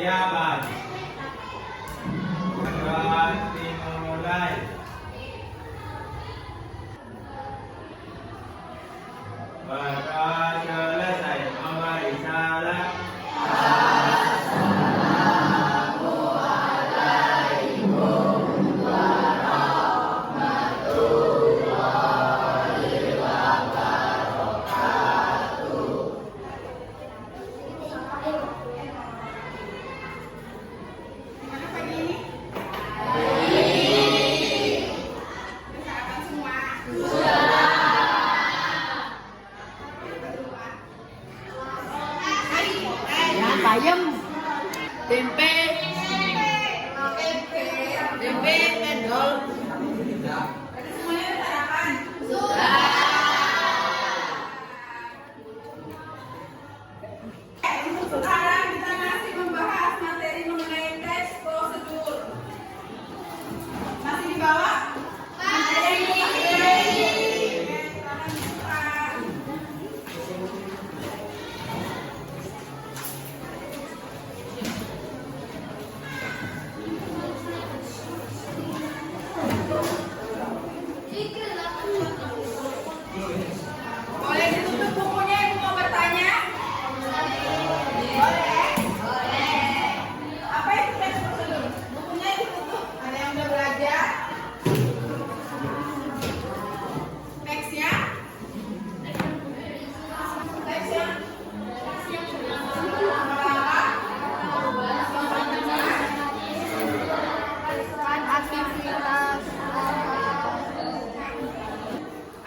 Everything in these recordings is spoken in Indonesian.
Jabat. Akan dimulai. Maka selesai memberi salam. Bayam, tempe, cendol. Semuanya sarapan. Sekarang kita masih membahas materi mengenai tes prosedur. Masih di bawah? Boleh ditutup bukunya, Ibu mau bertanya? Boleh? Boleh. Apa itu tes prosedur? Bukunya ditutup. Ada yang udah belajar? Teksnya? Teksnya?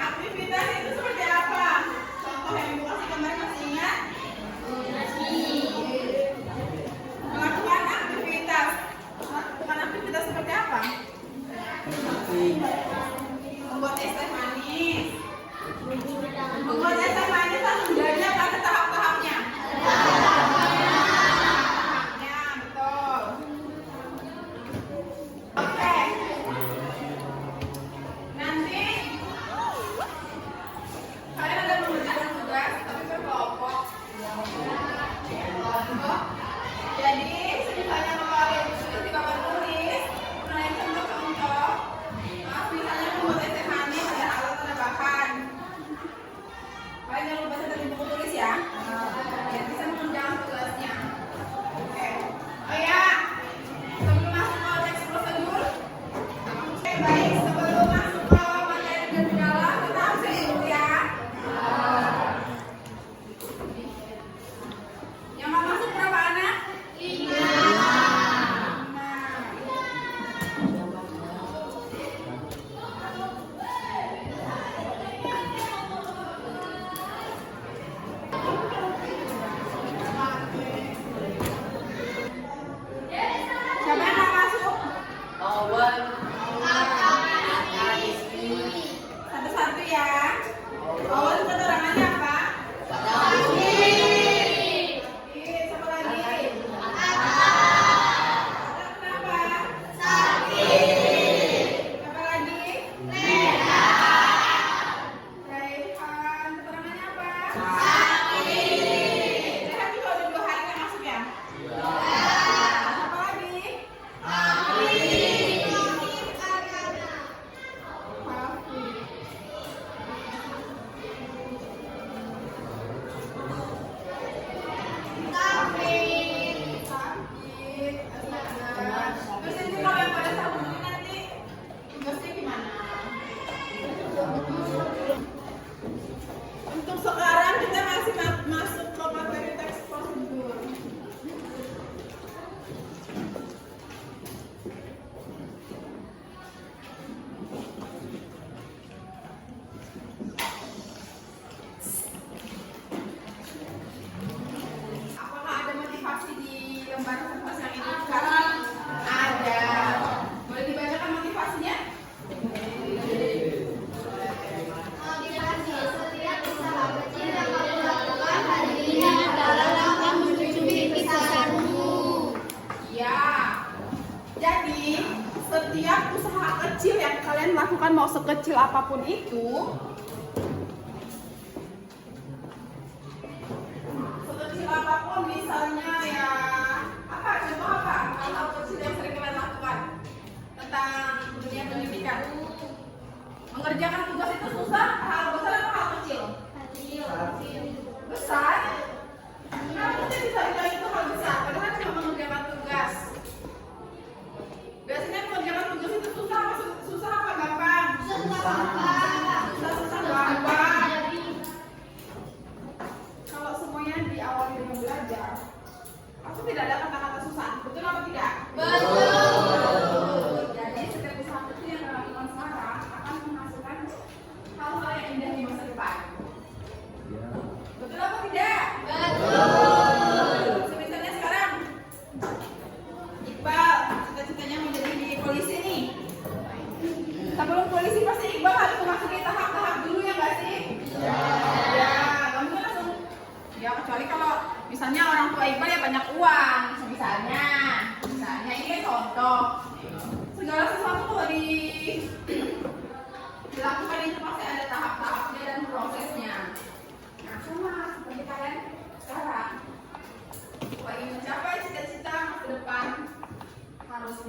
Aktivitas itu seperti apa? Contoh yang Ibu kasih kemarin masih ingat? Melakukan aktivitas. Melakukan aktivitas seperti apa? Membuat es teh manis. Membuat es teh manis harus belajar pada tahap-tahapnya. Tahapnya, betul. Oke. Nanti kalian ada mengerjakan tugas tapi berkelompok. Kelompok. Jadi misalnya kalau ada yang sudah di papan tulis, mulai contoh-contoh. Misalnya membuat es teh manis ada alat, ada bahan. Kalian jangan lupa catat di buku tulis ya. Biar bisa mengerjakan tugasnya. Oke. Oh ya, sebelum masuk ke teks prosedur. Oke, baik. Sebelum masuk ke materi lebih dalam, kita harus dulu ya. Yang mau masuk berapa anak? 5. Siapa yang mau masuk? Satu-satu ya. Awal keterangannya apa? Siapa lagi? Kenapa? Siapa lagi? Raihan. Keterangannya apa? Raihan juga udah 2 hari nggak masuk ya? Siapa lagi? Hafiz. Terus nanti kalau yang pada tahun ini nanti tugasnya gimana? Untuk sekarang kita masih masuk ke materi teks prosedur. Apakah ada motivasi di lembar kertas yang ini sekarang? Ada. Boleh dibacakan motivasinya? Motivasi setiap usaha kecil yang kamu lakukan hari ini adalah langkah menuju mimpi besarmu. Ya. Jadi, setiap usaha kecil yang kalian lakukan mau sekecil apapun itu, sekecil apapun misalnya ya apa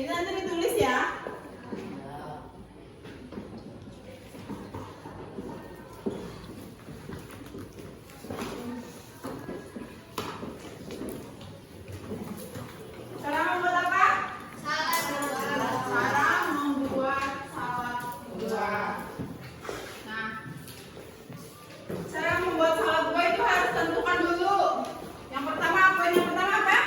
Ini nanti ditulis ya. Cara membuat apa? Salad buah. Cara membuat salad buah. Nah, cara membuat salad buah itu harus tentukan dulu. Yang pertama apa? Yang pertama apa?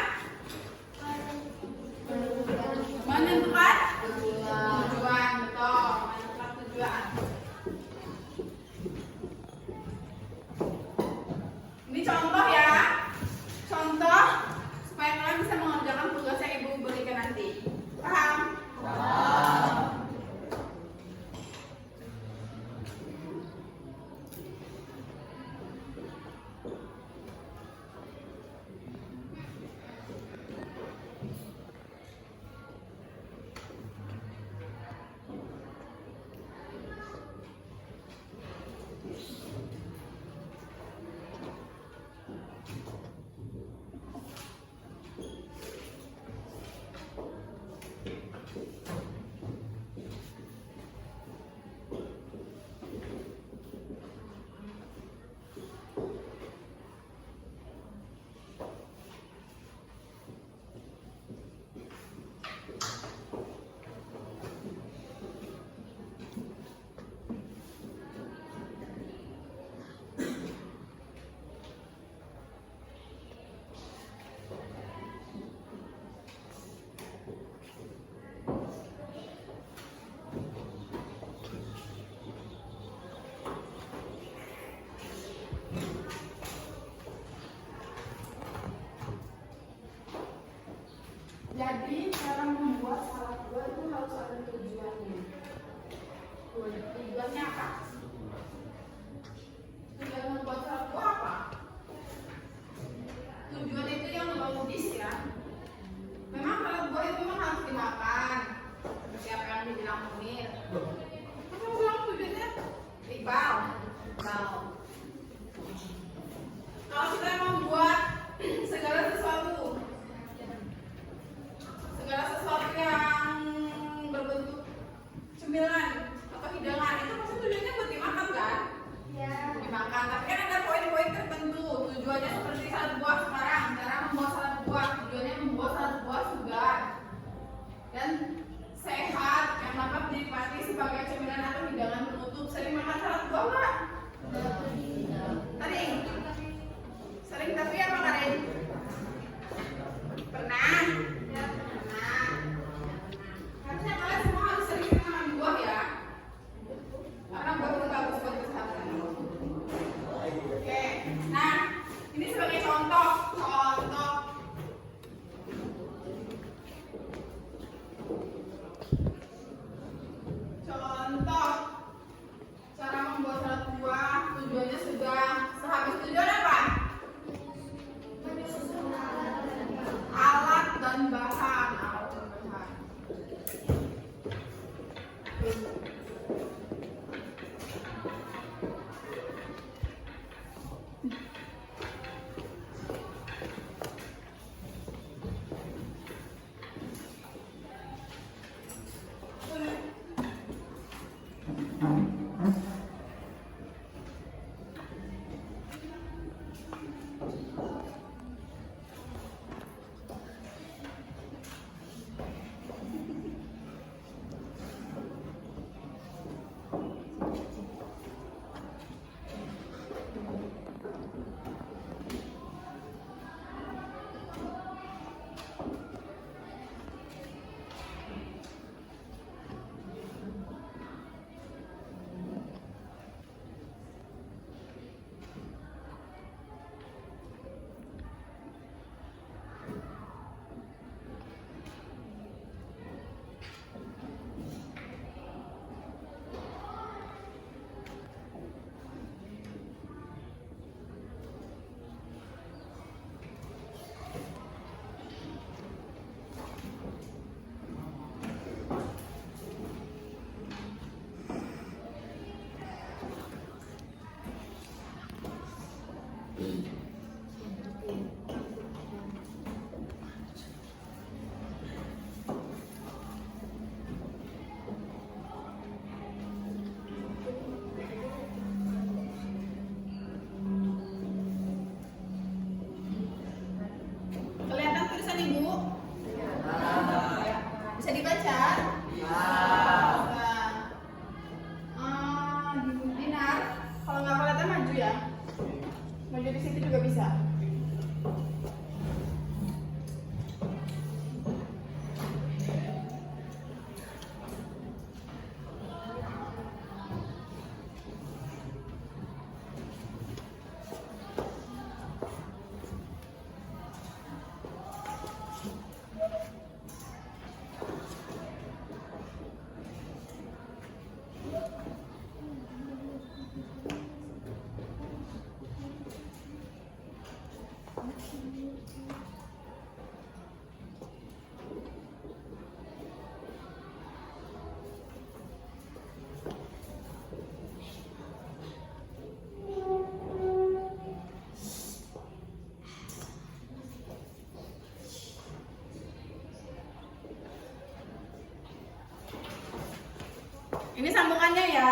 Menentukan tujuan, betul. Menentukan tujuan. Ini contoh ya, contoh supaya kalian bisa mengerjakan tugas yang ibu berikan nanti. Paham? Jadi cara membuat salad buah itu harus ada tujuannya. Tujuannya apa? Tujuan membuat salad buah apa? Tujuan itu yang logis ya. Memang salad buah itu memang harus dimakan. Seperti apa yang dibilang Munir. Apa bilang tujuannya? Iqbal. Kalau kita membuat segala sesuatu yang berbentuk cemilan atau hidangan itu pasti tujuannya buat dimakan kan? Ya. Dimakan, tapi kan ada poin-poin Ini sambungannya ya.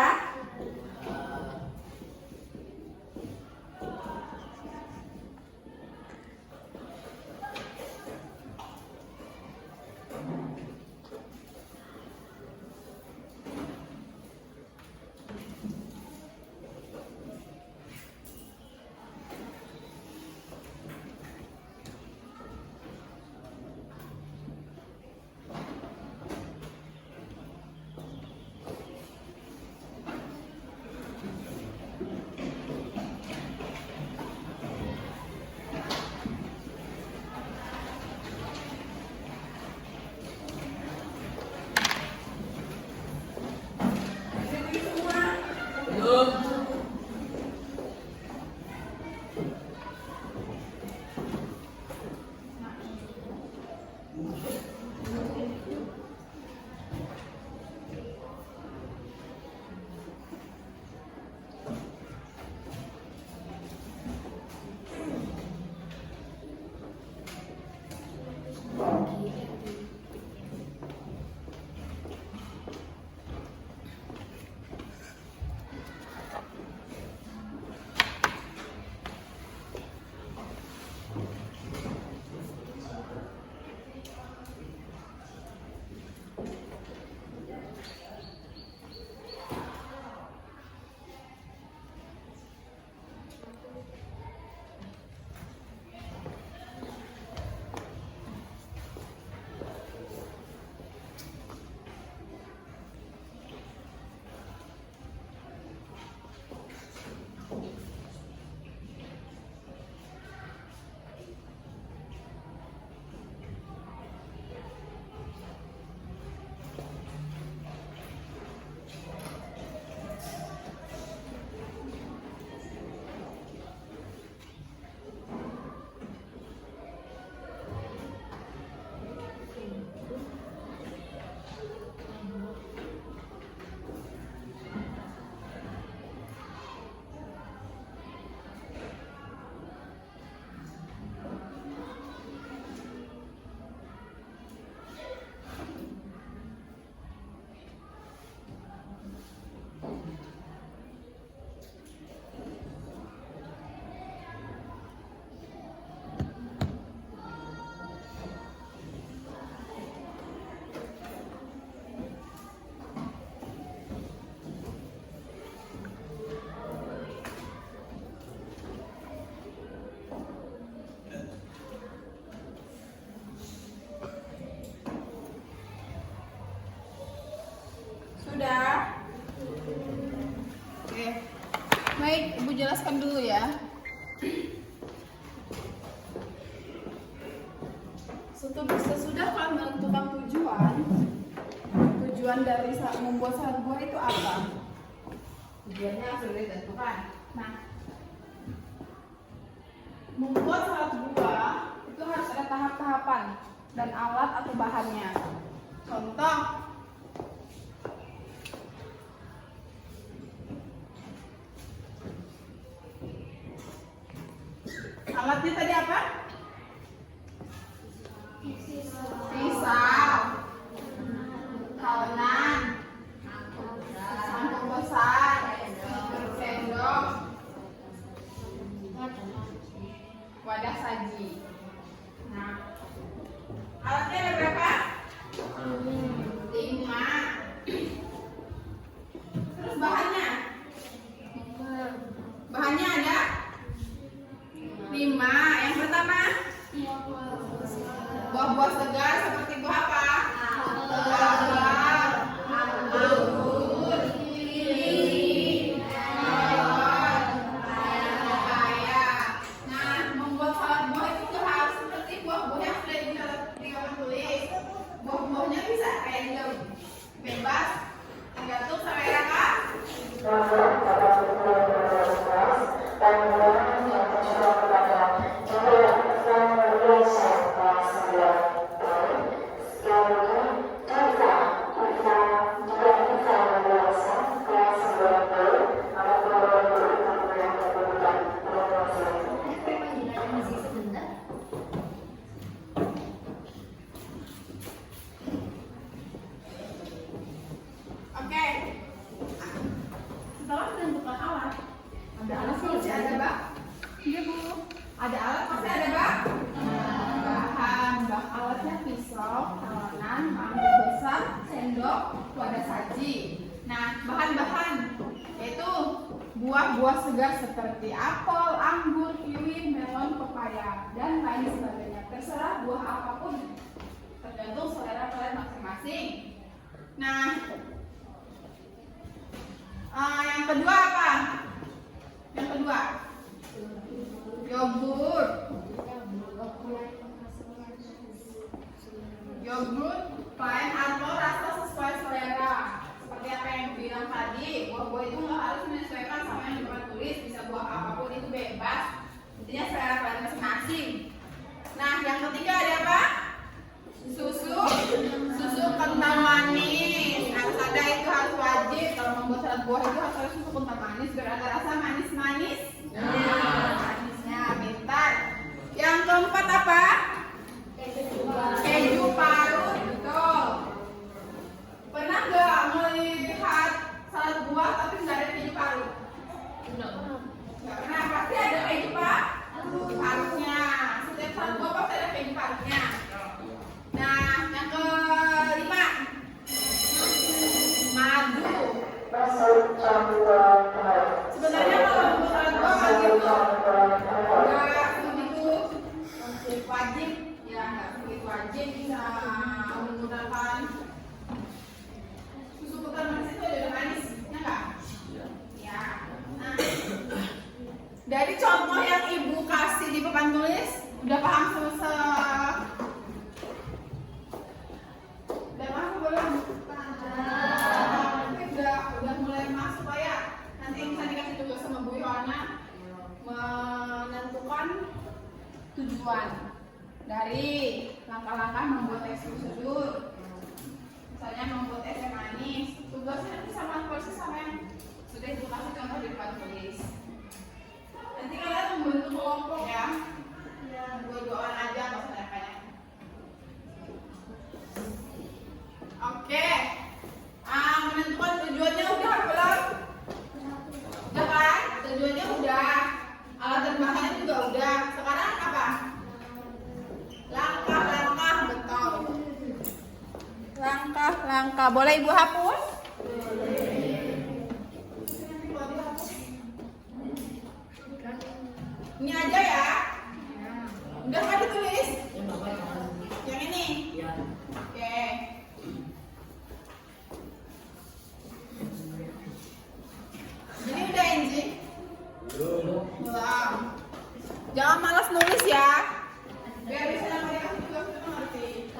Sudah? Oke. Baik, Ibu jelaskan dulu ya. Sesudah kalian menentukan tujuan dari membuat salad buah itu apa? Tujuannya sudah ditentukan. Nah, membuat salad buah itu harus ada tahap-tahapan dan alat atau bahannya. Contoh, alatnya tadi apa? Pisau, taunan, sangkuk besar, sendok, wadah saji. Nah, alatnya ada berapa? 5. Terus bahannya? Bahannya ada 5. Yang pertama, buah-buah segar seperti buah apa? Kelapa, anggur, kiwi, melon, pepaya. Nah, membuat salad buah itu nggak harus seperti buah-buah yang sudah di papan tulis. Buah-buahnya bisa kayak gitu, bebas, tergantung selera kan? Oke, sendok wadah saji. Nah, bahan-bahan yaitu buah-buah segar seperti apel, anggur, kiwi, melon, pepaya, dan lain sebagainya. Terserah buah apapun, tergantung selera kalian masing-masing. Nah, yang kedua apa? Yang kedua, yogurt. Yogurt plain atau rasa sesuai selera. Seperti apa yang bilang tadi, buah-buah itu nggak harus menyesuaikan sama yang depan tulis, bisa buah apapun itu bebas. Intinya selera kalian masing-masing. Nah, yang ketiga ada apa? Susu kental manis. Harus ada, itu harus wajib. Kalau membuat salad buah itu harus ada susu kental manis biar ada rasa manis-manis. Manisnya pintar. Yang keempat apa? Keju parut, betul. Pernah nggak melihat salad buah tapi nggak ada keju parut? Nggak pernah, pasti ada keju parutnya. Setiap salad buah pasti ada keju parutnya. Nah, yang kelima, madu. Sebenarnya kalau membuat salad buah madu itu nggak begitu wajib, ya nggak begitu wajib bisa menggunakan susu kental manis itu udah manis, ya nggak? Ya. Nah, dari contoh yang ibu kasih di papan tulis, udah paham udah paham belum? Udah mulai masuk lah ya. Nanti bisa dikasih tugas sama Bu Yohana menentukan tujuan dari langkah-langkah membuat es prosedur. Misalnya membuat es yang manis, tugasnya nanti sama persis sama yang sudah ibu kasih contoh di depan tulis. Nanti kalian membentuk kelompok ya, dua-duaan aja nggak usah banyak. Oke, menentukan tujuannya udah belum? Udah kan? Tujuannya udah, alat dan bahannya juga udah. Sekarang apa? Langkah-langkah, betul. Langkah-langkah, boleh ibu hapus? Ini aja ya. Udah kan ditulis? Yang ini? Oke. Ini udah Enji? Belum. Jangan malas nulis ya. Biar bisa mereka juga mengerti.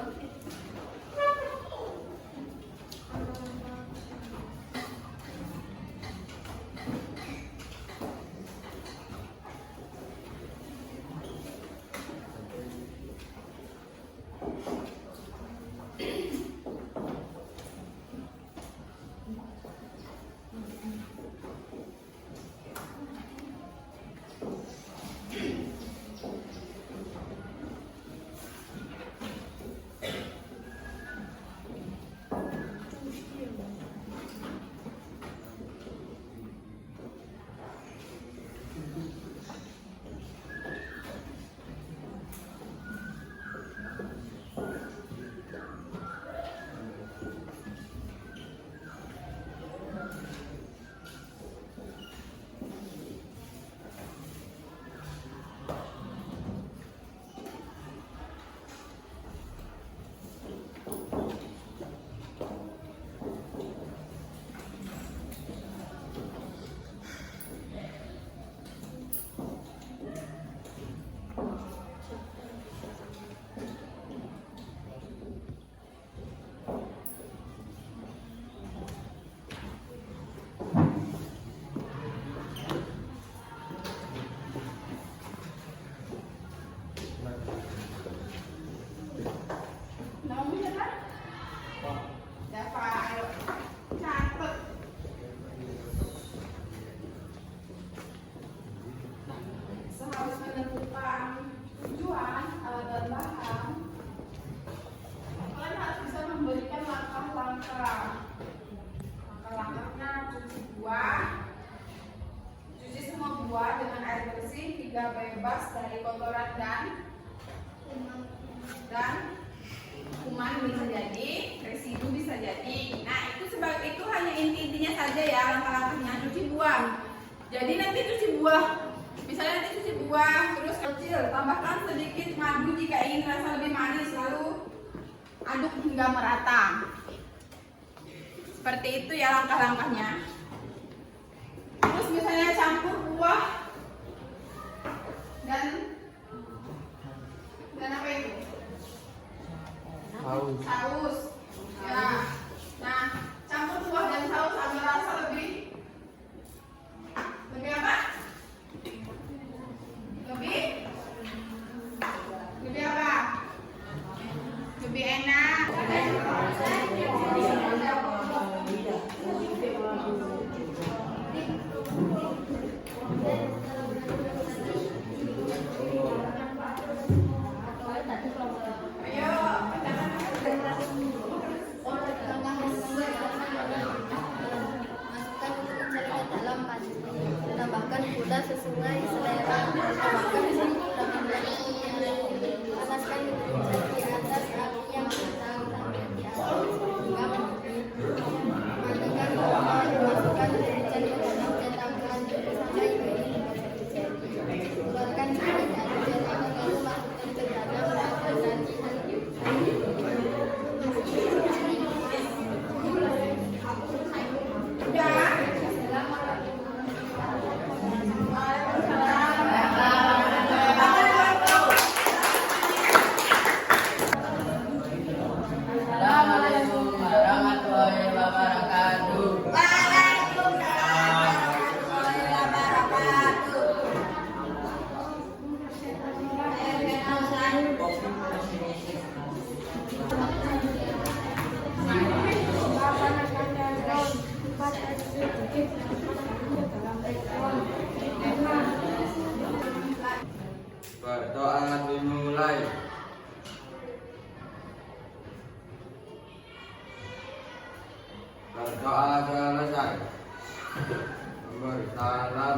bebas dari kotoran dan kuman bisa jadi, residu bisa jadi. saja ya langkah-langkahnya. Cuci buah. Jadi nanti cuci buah. Misalnya nanti cuci buah, terus kecil, tambahkan sedikit madu jika ingin rasa lebih manis, lalu aduk hingga merata. Seperti itu ya langkah-langkahnya. Terus misalnya campur buah dan apa itu? Saus. Ya. Nah, campur buah dan saus agar rasa lebih apa? Lebih apa? Lebih enak. Tambahkan gula sesuai selera. Tambahkan sedikit panaskan di atas api yang sedang sampai di atas hingga mendidih. Matikan kompor, masukkan deterjen ke dalam cetakan sampai jadi. Keluarkan sedikit dari cetakan lalu masukkan ke dalam wajan nanti. Assalamualaikum warahmatullahi wabarakatuh. Berdoa dimulai. Berdoa selesai. Bersalam.